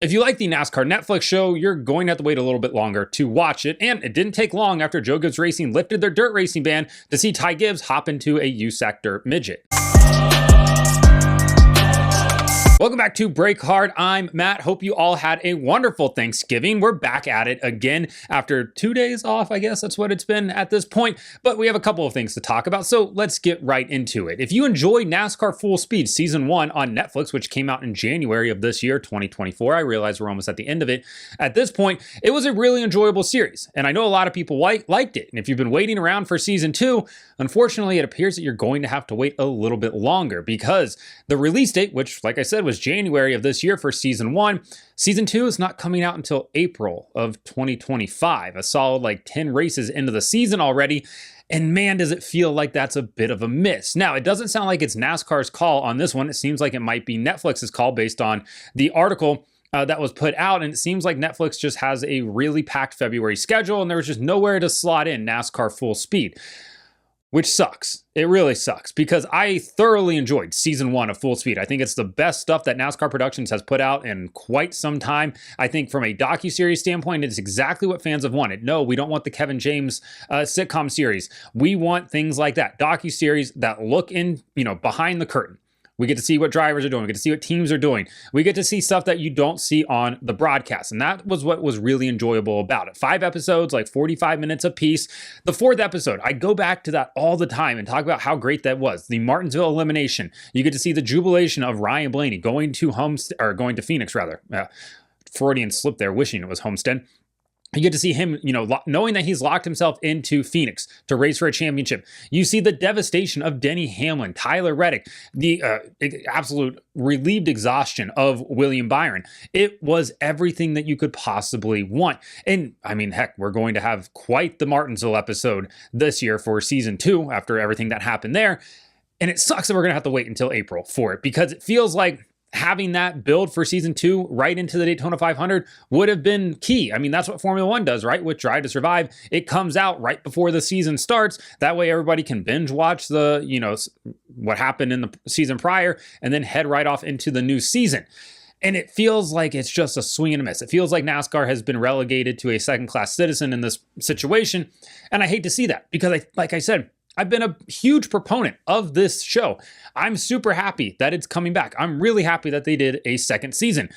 If you like the NASCAR Netflix show, you're going to have to wait a little bit longer to watch it, and it didn't take long after Joe Gibbs Racing lifted their dirt racing ban to see Ty Gibbs hop into a USAC dirt midget. Welcome back to Break Hard. I'm Matt. Hope you all had a wonderful Thanksgiving. We're back at it again after 2 days off. I guess that's what it's been at this point, but we have a couple of things to talk about, so let's get right into it. If you enjoyed NASCAR Full Speed Season 1 on Netflix, which came out in January of this year, 2024, I realize we're almost at the end of it. At this point, it was a really enjoyable series, and I know a lot of people liked it, and if you've been waiting around for Season 2, unfortunately, it appears that you're going to have to wait a little bit longer because the release date, which, like I said, was January of this year for Season 1. Season 2 is not coming out until April of 2025, a solid 10 races into the season already. And man, does it feel like that's a bit of a miss. Now, it doesn't sound like it's NASCAR's call on this one. It seems like it might be Netflix's call based on the article that was put out. And it seems like Netflix just has a really packed February schedule and there was just nowhere to slot in NASCAR Full Speed. Which sucks. It really sucks because I thoroughly enjoyed Season 1 of Full Speed. I think it's the best stuff that NASCAR Productions has put out in quite some time. I think from a docuseries standpoint, it's exactly what fans have wanted. No, we don't want the Kevin James sitcom series. We want things like that. Docuseries that look in, behind the curtain. We get to see what drivers are doing. We get to see what teams are doing. We get to see stuff that you don't see on the broadcast. And that was what was really enjoyable about it. 5 episodes, 45 minutes apiece. The 4th episode, I go back to that all the time and talk about how great that was. The Martinsville elimination. You get to see the jubilation of Ryan Blaney going to Phoenix rather. Freudian slip there, wishing it was Homestead. You get to see him, knowing that he's locked himself into Phoenix to race for a championship. You see the devastation of Denny Hamlin, Tyler Reddick, the absolute relieved exhaustion of William Byron. It was everything that you could possibly want. And I mean, heck, we're going to have quite the Martinsville episode this year for Season 2 after everything that happened there. And it sucks that we're going to have to wait until April for it because it feels like having that build for Season 2 right into the Daytona 500 would have been key. I mean, that's what Formula One does, right? With Drive to Survive, it comes out right before the season starts. That way everybody can binge watch what happened in the season prior and then head right off into the new season. And it feels like it's just a swing and a miss. It feels like NASCAR has been relegated to a second-class citizen in this situation. And I hate to see that because, like I said, I've been a huge proponent of this show. I'm super happy that it's coming back. I'm really happy that they did a second season.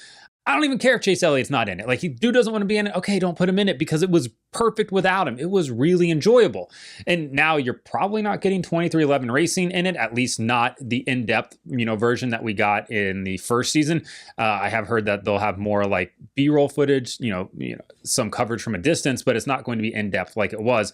I don't even care if Chase Elliott's not in it. Dude doesn't want to be in it. Okay, don't put him in it because it was perfect without him. It was really enjoyable. And now you're probably not getting 2311 Racing in it, at least not the in-depth, version that we got in the first season. I have heard that they'll have more B-roll footage, some coverage from a distance, but it's not going to be in-depth like it was,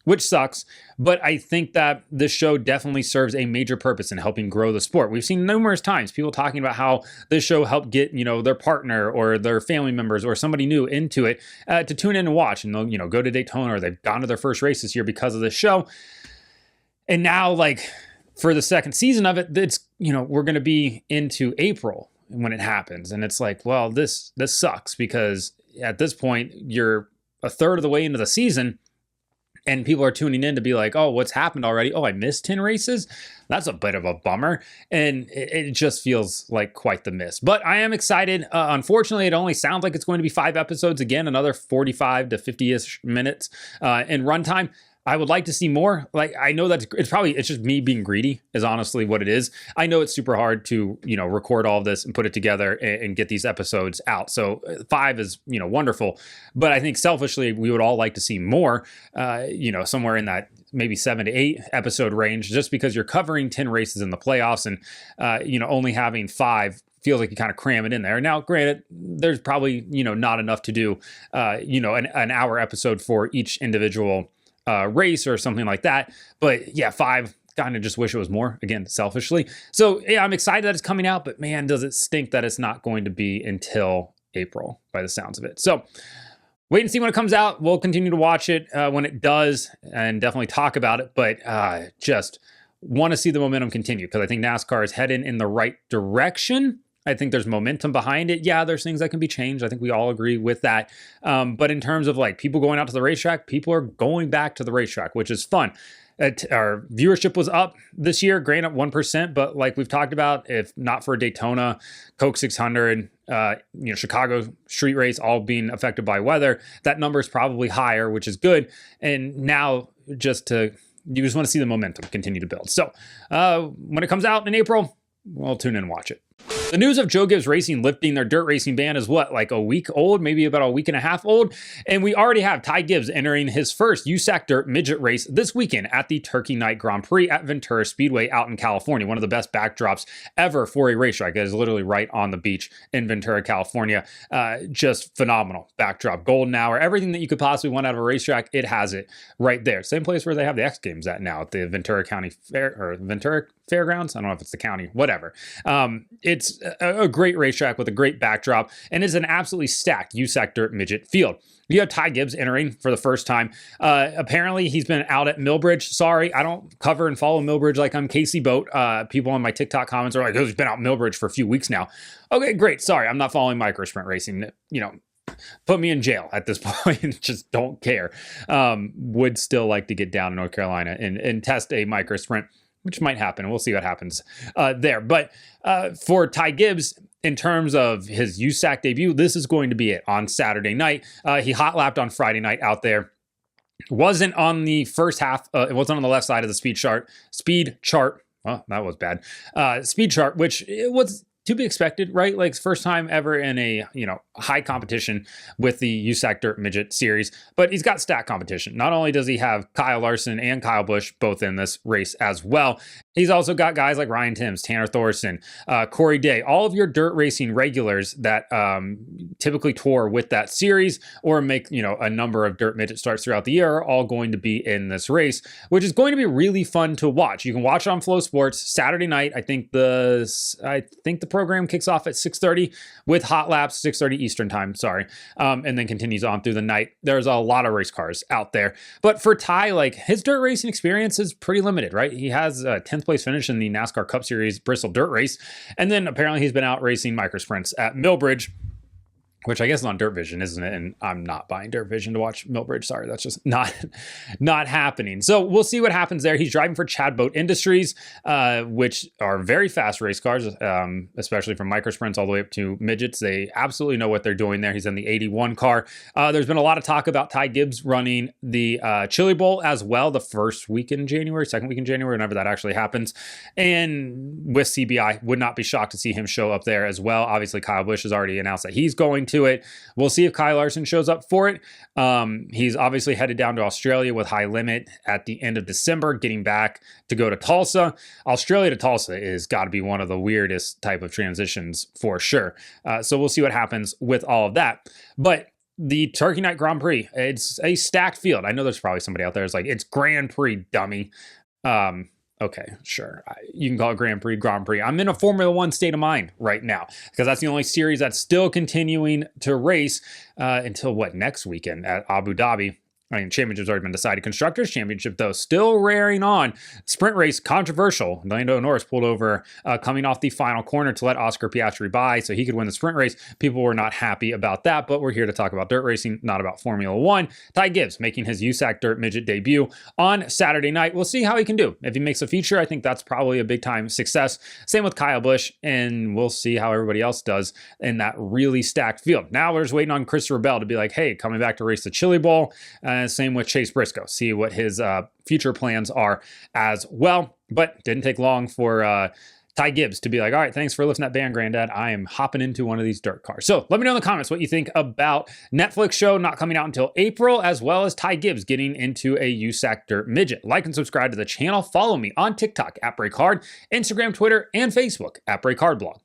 which sucks. But I think that this show definitely serves a major purpose in helping grow the sport. We've seen numerous times people talking about how this show helped get, their partner or their family members or somebody new into it to tune in and watch. And they'll, go to Daytona or they've gone to their first race this year because of this show. And now, for the second season of it, it's, we're going to be into April when it happens. And it's well, this sucks because at this point, you're a third of the way into the season. And people are tuning in to be like, oh, what's happened already? Oh, I missed 10 races? That's a bit of a bummer. And it just feels like quite the miss. But I am excited. Unfortunately, it only sounds like it's going to be 5 episodes. Again, another 45 to 50-ish minutes in runtime. I would like to see more. I know that it's just me being greedy is honestly what it is. I know it's super hard to, record all of this and put it together and get these episodes out. So 5 is, wonderful. But I think selfishly, we would all like to see more, somewhere in that maybe 7 to 8 episode range, just because you're covering 10 races in the playoffs and, only having 5 feels like you kind of cram it in there. Now, granted, there's probably, not enough to do, an hour episode for each individual race or something like that. But yeah, 5, kind of just wish it was more, again, selfishly. So yeah, I'm excited that it's coming out, but man, does it stink that it's not going to be until April by the sounds of it. So wait and see when it comes out. We'll continue to watch it when it does and definitely talk about it, but just want to see the momentum continue because I think NASCAR is heading in the right direction. I think there's momentum behind it. Yeah, there's things that can be changed. I think we all agree with that. But in terms of people going out to the racetrack, people are going back to the racetrack, which is fun. Our viewership was up this year, granted 1%, but like we've talked about, if not for Daytona, Coke 600, Chicago street race, all being affected by weather, that number is probably higher, which is good. And now you just want to see the momentum continue to build. So when it comes out in April, we'll tune in and watch it. The news of Joe Gibbs Racing lifting their dirt racing ban is what, like a week old, maybe about a week and a half old? And we already have Ty Gibbs entering his first USAC Dirt Midget race this weekend at the Turkey Night Grand Prix at Ventura Speedway out in California. One of the best backdrops ever for a racetrack. It is literally right on the beach in Ventura, California. Just phenomenal backdrop, golden hour, everything that you could possibly want out of a racetrack, it has it right there. Same place where they have the X Games at now, at the Ventura County Fair, or Ventura Fairgrounds. I don't know if it's the county, whatever. It's a great racetrack with a great backdrop, and it's an absolutely stacked USAC Dirt Midget field. You have Ty Gibbs entering for the first time. Apparently, he's been out at Millbridge. Sorry, I don't cover and follow Millbridge like I'm Casey Boat. People on my TikTok comments are like, oh, he's been out Millbridge for a few weeks now. Okay, great. Sorry, I'm not following micro sprint racing. Put me in jail at this point. Just don't care. Would still like to get down to North Carolina and test a micro sprint, which might happen. We'll see what happens there. But for Ty Gibbs, in terms of his USAC debut, this is going to be it on Saturday night. He hot lapped on Friday night out there. Wasn't on the first half. It wasn't on the left side of the speed chart. Well, that was bad. Speed chart, which it was to be expected, right? Like first time ever in a, high competition with the USAC Dirt Midget Series, but he's got stack competition. Not only does he have Kyle Larson and Kyle Busch both in this race as well, he's also got guys like Ryan Timms, Tanner Thorson, Corey Day, all of your dirt racing regulars that typically tour with that series or make, a number of dirt midget starts throughout the year are all going to be in this race, which is going to be really fun to watch. You can watch it on Flow Sports Saturday night. I think the program kicks off at 6:30 with hot laps, 6:30 Eastern time, and then continues on through the night. There's a lot of race cars out there. But for Ty, like his dirt racing experience is pretty limited, right? He has a 10th place finish in the NASCAR Cup Series Bristol Dirt Race. And then apparently he's been out racing micro sprints at Millbridge, which I guess is on Dirt Vision, isn't it? And I'm not buying Dirt Vision to watch Millbridge. Sorry, that's just not happening. So we'll see what happens there. He's driving for Chad Boat Industries, which are very fast race cars, especially from micro sprints all the way up to midgets. They absolutely know what they're doing there. He's in the 81 car. There's been a lot of talk about Ty Gibbs running the Chili Bowl as well, the first week in January, second week in January, whenever that actually happens. And with CBI, would not be shocked to see him show up there as well. Obviously, Kyle Busch has already announced that he's going to it. We'll see if Kyle Larson shows up for it. He's obviously headed down to Australia with High Limit at the end of December, getting back to go to Tulsa. Australia to Tulsa is got to be one of the weirdest type of transitions for sure. So we'll see what happens with all of that. But the Turkey Night Grand Prix, it's a stacked field. I know there's probably somebody out there who's like, it's Grand Prix, dummy. Okay, sure. You can call it Grand Prix. I'm in a Formula One state of mind right now because that's the only series that's still continuing to race until next weekend at Abu Dhabi. Championship's already been decided. Constructors Championship, though, still rearing on. Sprint race, controversial. Lando Norris pulled over coming off the final corner to let Oscar Piastri by so he could win the sprint race. People were not happy about that, but we're here to talk about dirt racing, not about Formula One. Ty Gibbs making his USAC Dirt Midget debut on Saturday night. We'll see how he can do. If he makes a feature, I think that's probably a big-time success. Same with Kyle Busch, and we'll see how everybody else does in that really stacked field. Now we're just waiting on Christopher Bell to be like, hey, coming back to race the Chili Bowl. Same with Chase Briscoe. See what his future plans are as well. But didn't take long for Ty Gibbs to be like, all right, thanks for lifting that ban, Granddad. I am hopping into one of these dirt cars. So let me know in the comments what you think about Netflix show not coming out until April, as well as Ty Gibbs getting into a USAC Dirt Midget. Like and subscribe to the channel. Follow me on TikTok at BreakHard, Instagram, Twitter, and Facebook at BreakHardBlog.